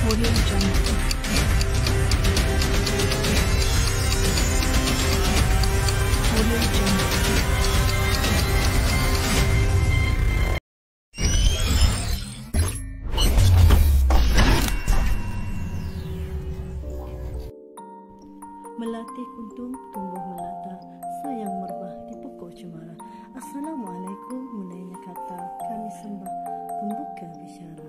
Audio Jungle. Audio Jungle. Melatih kuntum tumbuh melata, sayang merbah di pokok cemara. Assalamualaikum, munainya kata kami sembah pembuka bicara.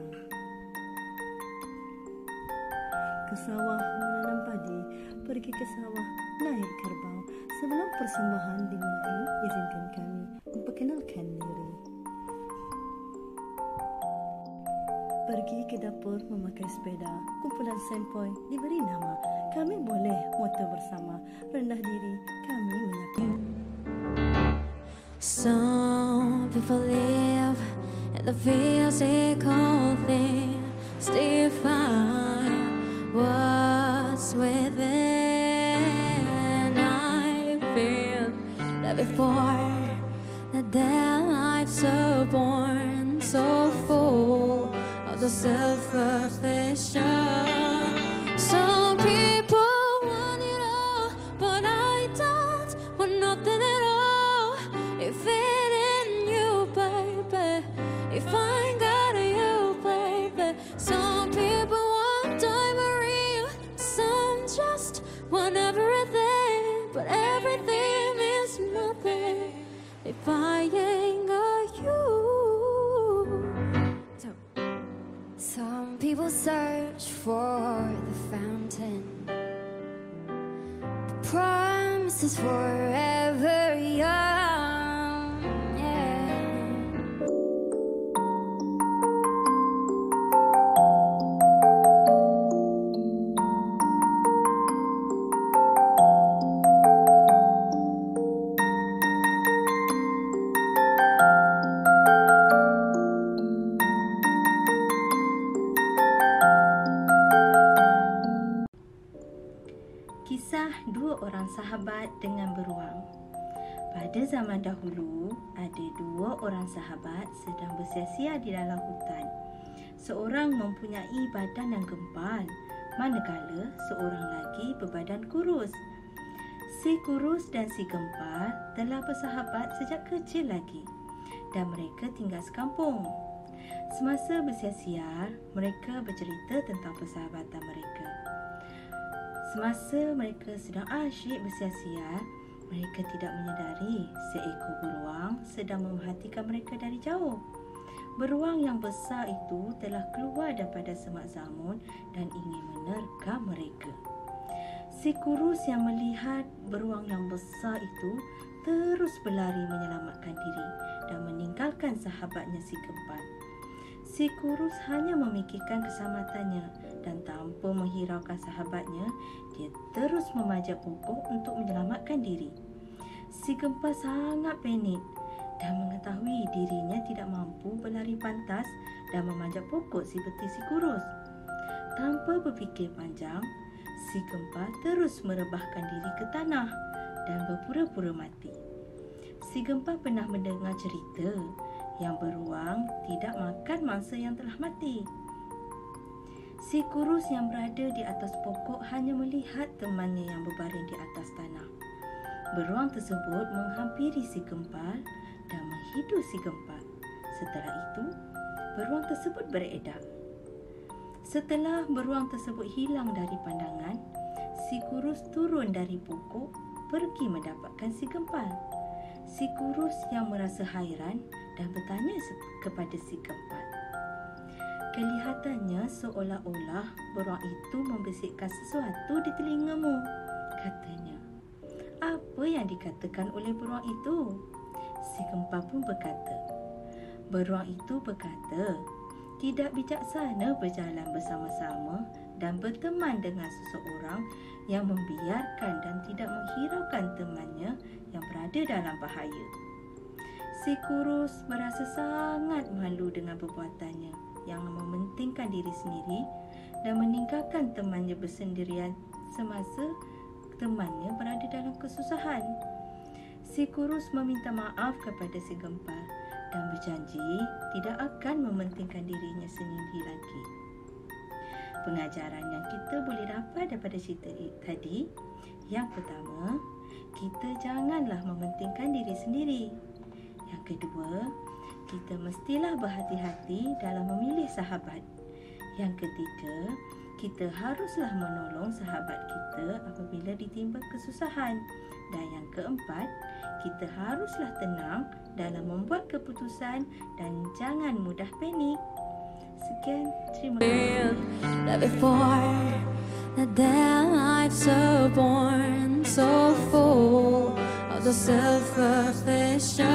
Ke sawah menanam padi, pergi ke sawah naik kerbau. Sebelum persembahan dimulai, izinkan kami memperkenalkan diri. Pergi ke dapur memakai sepeda, kumpulan sempoi diberi nama. Kami boleh moto bersama, rendah diri kami menyapa. Some people live in the physical thing, still find what's within. I feel that before that their lives so born, so full of the self-affliction. Some people want it all, but I don't want nothing at all. If it ain't you, baby, if I ain't got you, baby. Some people want diamond, some just want everything, but everything is nothing if I ain't got you. Some people search for the fountain, the promise is forever young, yeah. Kisah dua orang sahabat dengan beruang. Pada zaman dahulu, ada dua orang sahabat sedang bersia-sia di dalam hutan. Seorang mempunyai badan yang gempal, manakala seorang lagi berbadan kurus. Si kurus dan si gempal telah bersahabat sejak kecil lagi dan mereka tinggal sekampung. Semasa bersia-sia, mereka bercerita tentang persahabatan mereka. Semasa mereka sedang asyik bersia-sia, mereka tidak menyedari seekor beruang sedang memerhatikan mereka dari jauh. Beruang yang besar itu telah keluar daripada semak zamun dan ingin menerkam mereka. Si kurus yang melihat beruang yang besar itu terus berlari menyelamatkan diri dan meninggalkan sahabatnya si gempal. Si kurus hanya memikirkan keselamatannya dan tanpa menghiraukan sahabatnya, dia terus memanjat pokok untuk menyelamatkan diri. Si gempal sangat panik dan mengetahui dirinya tidak mampu berlari pantas dan memanjat pokok seperti si kurus. Tanpa berfikir panjang, si gempal terus merebahkan diri ke tanah dan berpura-pura mati. Si gempal pernah mendengar cerita yang beruang tidak makan mangsa yang telah mati. Si kurus yang berada di atas pokok hanya melihat temannya yang berbaring di atas tanah. Beruang tersebut menghampiri si gempal dan menghidu si gempal. Setelah itu, beruang tersebut beredar. Setelah beruang tersebut hilang dari pandangan, si kurus turun dari pokok pergi mendapatkan si gempal. Si kurus yang merasa hairan dan bertanya kepada si gempal. Kelihatannya seolah-olah beruang itu membisikkan sesuatu di telingamu, katanya. Apa yang dikatakan oleh beruang itu? Si gempal pun berkata. Beruang itu berkata, tidak bijaksana berjalan bersama-sama dan berteman dengan seseorang yang membiarkan dan tidak menghiraukan temannya yang berada dalam bahaya. Si kurus berasa sangat malu dengan perbuatannya yang mementingkan diri sendiri dan meninggalkan temannya bersendirian semasa temannya berada dalam kesusahan. Si kurus meminta maaf kepada si gempal dan berjanji tidak akan mementingkan dirinya sendiri lagi. pengajaran yang kita boleh dapat daripada cerita tadi? Yang pertama, kita janganlah mementingkan diri sendiri. Yang kedua, kita mestilah berhati-hati dalam memilih sahabat. Yang ketiga, kita haruslah menolong sahabat kita apabila ditimpa kesusahan. Dan yang keempat, kita haruslah tenang dalam membuat keputusan dan jangan mudah panik. Sekian, terima kasih. That before that their lives are born so full of the self-affliction.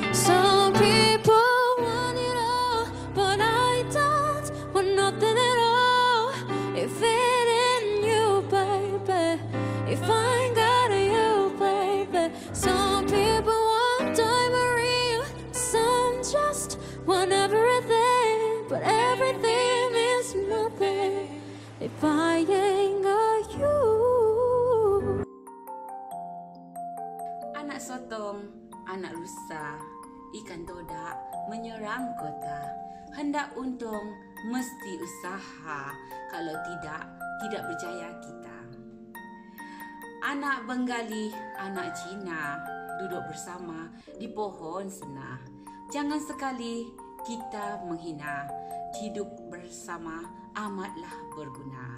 Some people want it all, but I don't want nothing at all. If it ain't you, baby, if I ain't got you, baby. Some people want diamond, some just want everything, but everything is nothing if I ain't got you. Anak sotong, anak lusa, ikan todak menyerang kota. Hendak untung, mesti usaha. Kalau tidak berjaya kita. Anak Bengali, anak Cina, duduk bersama di pohon senah. Jangan sekali kita menghina. Hidup bersama amatlah berguna.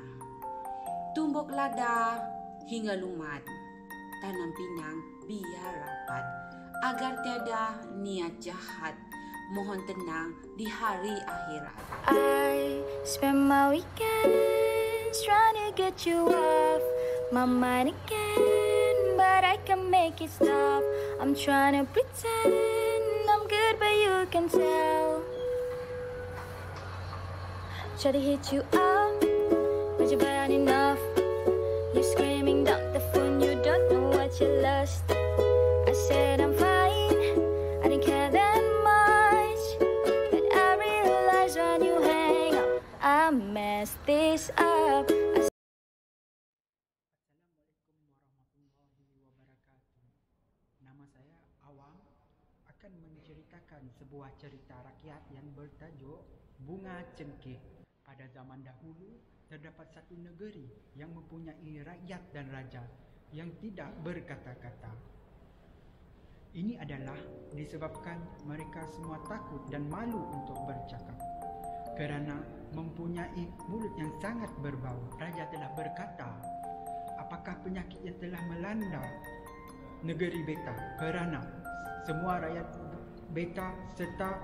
Tumbuk lada hingga lumat. Tanam pinang biar rapat. Agar tiada niat jahat. Mohon tenang di hari akhirat. I spend my weekends trying to get you off my mind again, but I can make it stop. I'm trying to pretend I'm good, but you can tell. Try to hit you up, but you're bad enough. You're screaming down the phone, you don't know what you lost. I said I'm fine, I didn't care that much, but I realized when you hang up, I messed this up. Assalamualaikum warahmatullahi wabarakatuh. Nama saya Awang akan menceritakan sebuah cerita rakyat yang bertajuk Bunga Cengkeh. Pada zaman dahulu, terdapat satu negeri yang mempunyai rakyat dan raja yang tidak berkata-kata. Ini adalah disebabkan mereka semua takut dan malu untuk bercakap kerana mempunyai mulut yang sangat berbau. Raja telah berkata, apakah penyakit yang telah melanda negeri beta kerana semua rakyat beta serta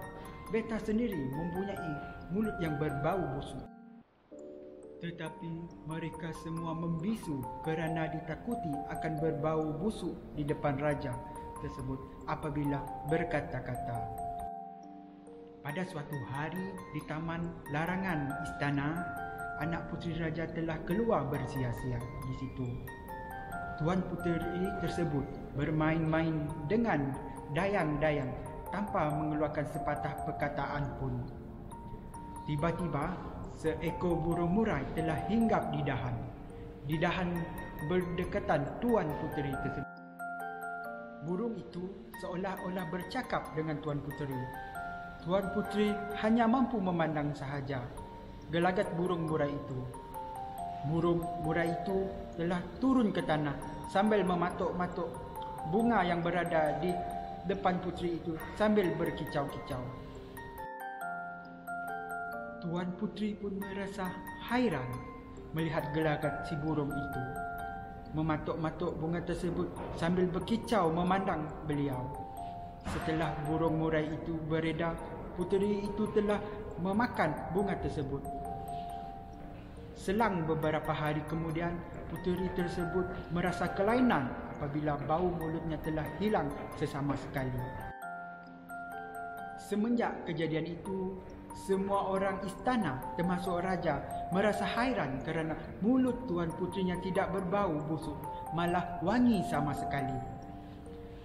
beta sendiri mempunyai mulut yang berbau busuk. Tetapi mereka semua membisu kerana ditakuti akan berbau busuk di depan raja tersebut apabila berkata-kata. Pada suatu hari di taman larangan istana, anak puteri raja telah keluar bersia-sia di situ. Tuan puteri tersebut bermain-main dengan dayang-dayang tanpa mengeluarkan sepatah perkataan pun. Tiba-tiba, seekor burung murai telah hinggap di dahan. Di dahan berdekatan tuan puteri tersebut. Burung itu seolah-olah bercakap dengan tuan puteri. Tuan puteri hanya mampu memandang sahaja gelagat burung murai itu. Burung murai itu telah turun ke tanah sambil mematuk-matuk bunga yang berada di depan puteri itu sambil berkicau-kicau. Tuan puteri pun merasa hairan melihat gelagat si burung itu. Mematuk-matuk bunga tersebut sambil berkicau memandang beliau. Setelah burung murai itu beredar, puteri itu telah memakan bunga tersebut. Selang beberapa hari kemudian, puteri tersebut merasa kelainan apabila bau mulutnya telah hilang sesama sekali. Semenjak kejadian itu, semua orang istana termasuk raja merasa hairan kerana mulut tuan puterinya tidak berbau busuk, malah wangi sama sekali.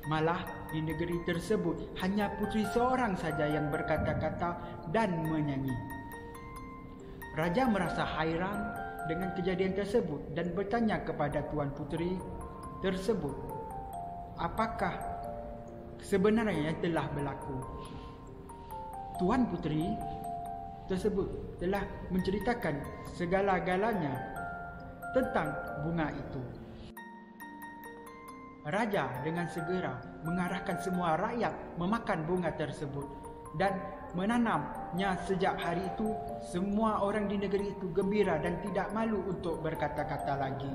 Malah di negeri tersebut hanya puteri seorang saja yang berkata-kata dan menyanyi. Raja merasa hairan dengan kejadian tersebut dan bertanya kepada tuan puteri tersebut, apakah sebenarnya yang telah berlaku? Tuan puteri tersebut telah menceritakan segala-galanya tentang bunga itu. Raja dengan segera mengarahkan semua rakyat memakan bunga tersebut dan menanamnya. Sejak hari itu, semua orang di negeri itu gembira dan tidak malu untuk berkata-kata lagi.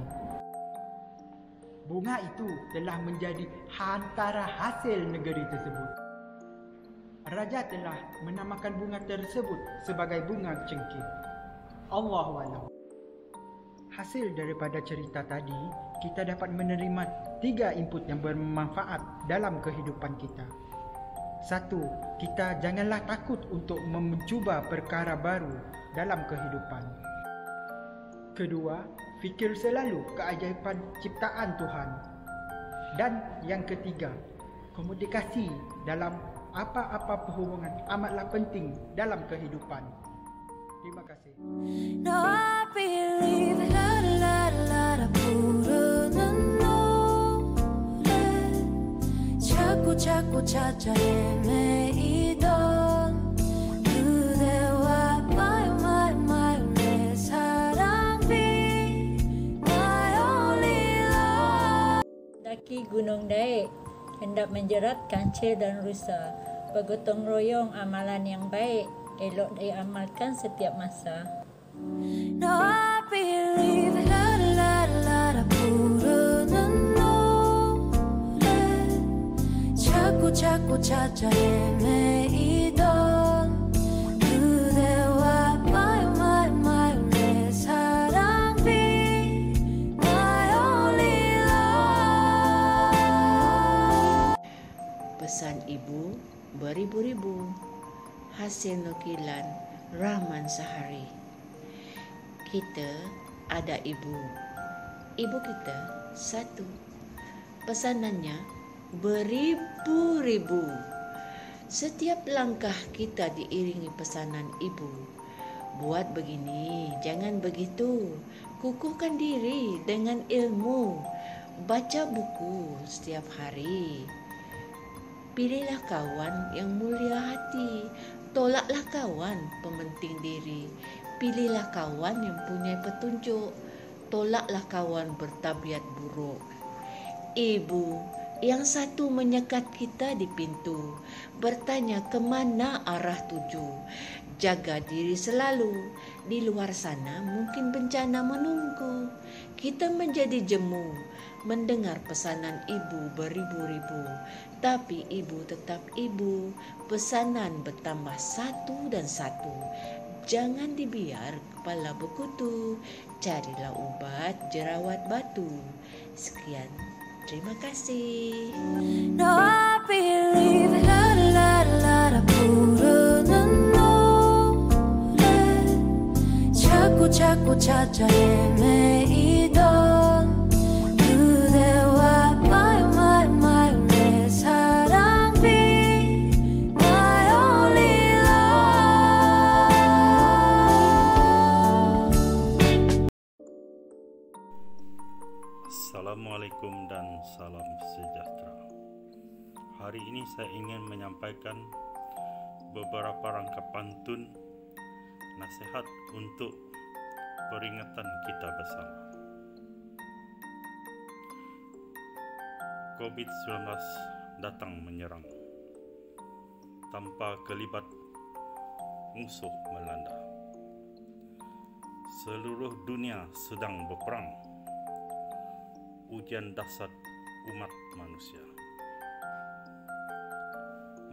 Bunga itu telah menjadi antara hasil negeri tersebut. Raja telah menamakan bunga tersebut sebagai bunga cengkeh. Allahu a'lam. Hasil daripada cerita tadi, kita dapat menerima 3 input yang bermanfaat dalam kehidupan kita. 1. Kita janganlah takut untuk mencuba perkara baru dalam kehidupan. Kedua, fikir selalu keajaiban ciptaan Tuhan. Dan yang ketiga, komunikasi dalam apa-apa perhubungan amatlah penting dalam kehidupan. Terima kasih. Now I believe 라라라라 부르는 노래 자꾸 찾아 헤매이던 그대와 my 내 사랑 be my only love. Daki Gunung Daik hendak menjerat kancil dan rusa, bergotong royong amalan yang baik elok diamalkan setiap masa. Now I believe 라라라라 부르는 노래 자꾸 찾아 헤매이던 그대와 my 내 사랑 be my only love. Pesan ibu beribu-ribu, hasil nukilan Rahman Sahari. Kita ada ibu. Ibu kita satu. Pesanannya beribu-ribu. Setiap langkah kita diiringi pesanan ibu. Buat begini, jangan begitu. Kukuhkan diri dengan ilmu. Baca buku setiap hari. Pilihlah kawan yang mulia hati. Tolaklah kawan pementing diri. Pilihlah kawan yang punya petunjuk. Tolaklah kawan bertabiat buruk. Ibu yang satu menyekat kita di pintu, bertanya kemana arah tuju. Jaga diri selalu. Di luar sana mungkin bencana menunggu. Kita menjadi jemu mendengar pesanan ibu beribu-ribu. Tapi ibu tetap ibu. Pesanan bertambah satu dan satu. Jangan dibiar kepala berkutu. Carilah ubat jerawat batu. Sekian, terima kasih. Now I believe 라라라라 부르는 노래 자꾸 찾아 헤매이던 그대와 my 내 사랑 be my only love. Assalamualaikum dan salam sejahtera. Hari ini saya ingin menyampaikan beberapa rangka pantun nasihat untuk peringatan kita bersama. COVID-19 datang menyerang. Tanpa kelibat musuh melanda. Seluruh dunia sedang berperang. Ujian dahsyat umat manusia.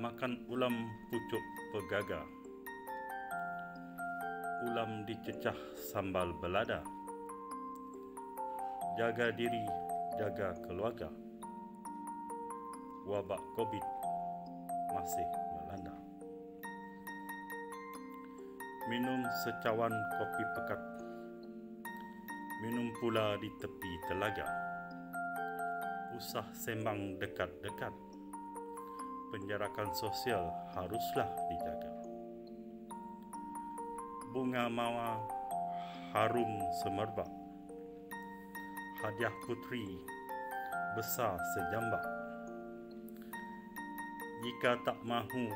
Makan ulam pucuk pegaga. Ulam dicecah sambal belada. Jaga diri, jaga keluarga. Wabak COVID masih melanda. Minum secawan kopi pekat. Minum pula di tepi telaga. Usah sembang dekat-dekat. Penjarakan sosial haruslah dijaga. Bunga mawar harum semerbak. Hadiah putri besar sejambak. Jika tak mahu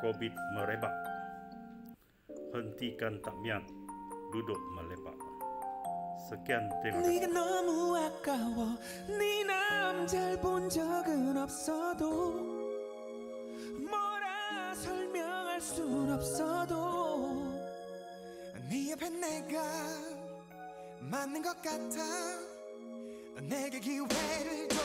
COVID merebak, hentikan takmiat, duduk melepak. Sekian, terima kasih. 네가 너무 아까워 네 남자를 본 적은 없어도 뭐라 설명할 순 없어도 네 옆에 내가 맞는 것 같아 내게 기회를 줘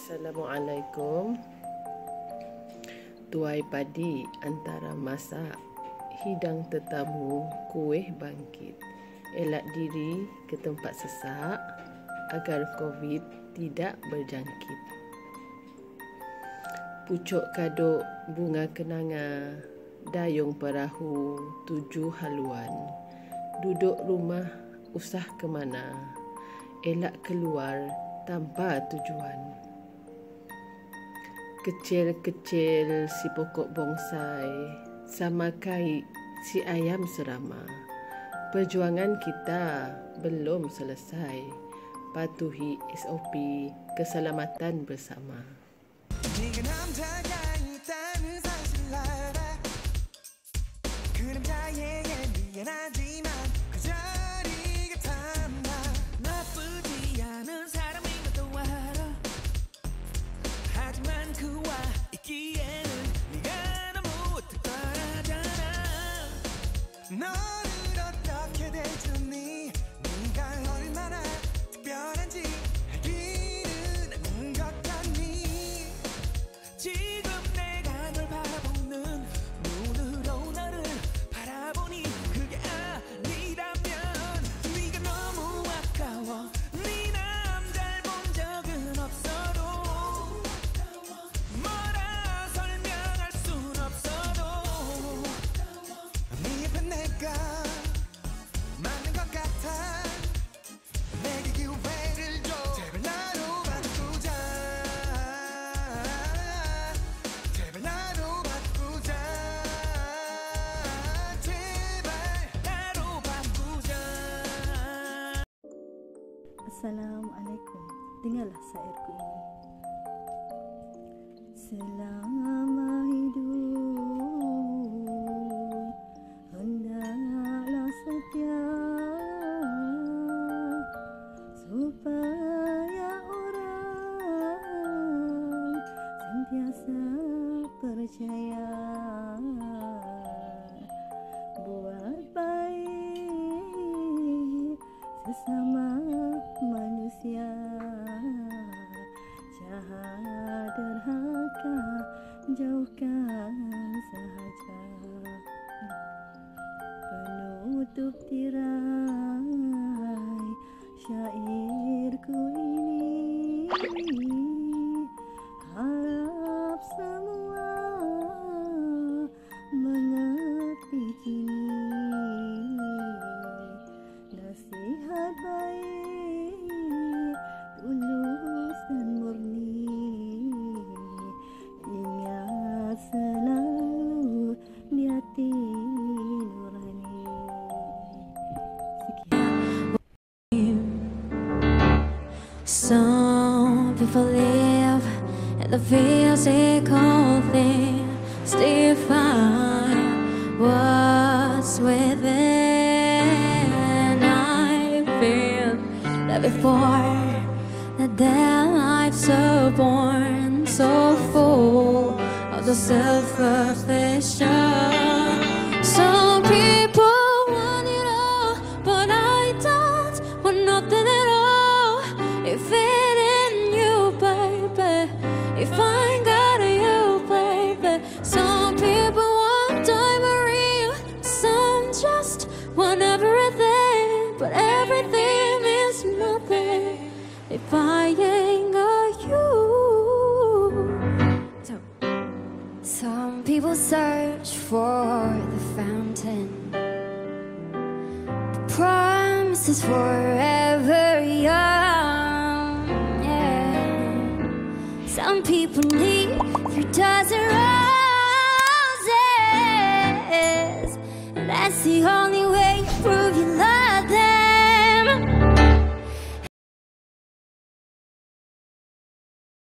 Assalamualaikum. Tuai padi antara masak, hidang tetamu, kuih bangkit. Elak diri ke tempat sesak agar COVID tidak berjangkit. Pucuk kaduk bunga kenanga, dayung perahu 7 haluan. Duduk rumah usah ke mana, elak keluar tanpa tujuan. Kecil-kecil si pokok bonsai, sama kait si ayam serama. Perjuangan kita belum selesai. Patuhi SOP keselamatan bersama. 네가 남자가 있다는 사실을 알아 그 남자에게 미안하지만 그 자리가 탐나 나쁘지 않은 사람인 것도 알아 하지만 그와 있기에는 네가 너무 특별하잖아 너를 어떻게 대주니 네가 얼마나 특별한지 알기는 않는 것 같니 지금 내가 널 바라보는 눈으로 너를 바라보니 그게 아니라면 네가 너무 아까워 네 남자를 본 적은 없어도 뭐라 설명할 순 없어도 네 옆에 내가 맞는 것 같아 내게 기회를 줘 제발 나로 바꾸자 제발 나로 바꾸자 제발 나로 바꾸자 Assalamualaikum. Dengarlah syairku ini. Selama hidup hendaklah setia supaya orang sentiasa percaya buat baik sesama manusia, jahat derhaka jauhkan sahaja. Penutup tirai syairku ini, harap semua mengerti kini. Nasihat baik, tulus dan murni, ingat selalu di hati nurani. Some people live in the physical thing, still find what's within. I feel that before that their lives are born so full of the self-affliction. Some people want it all, but I don't want nothing at all. If it ain't you, baby, if I ain't got you, baby. Some people want diamond, some just want everything, but everything is nothing if I ain't got you. Some people search for the fountain, the promise is forever young. Yeah. Some people need your dozen roses, and that's see only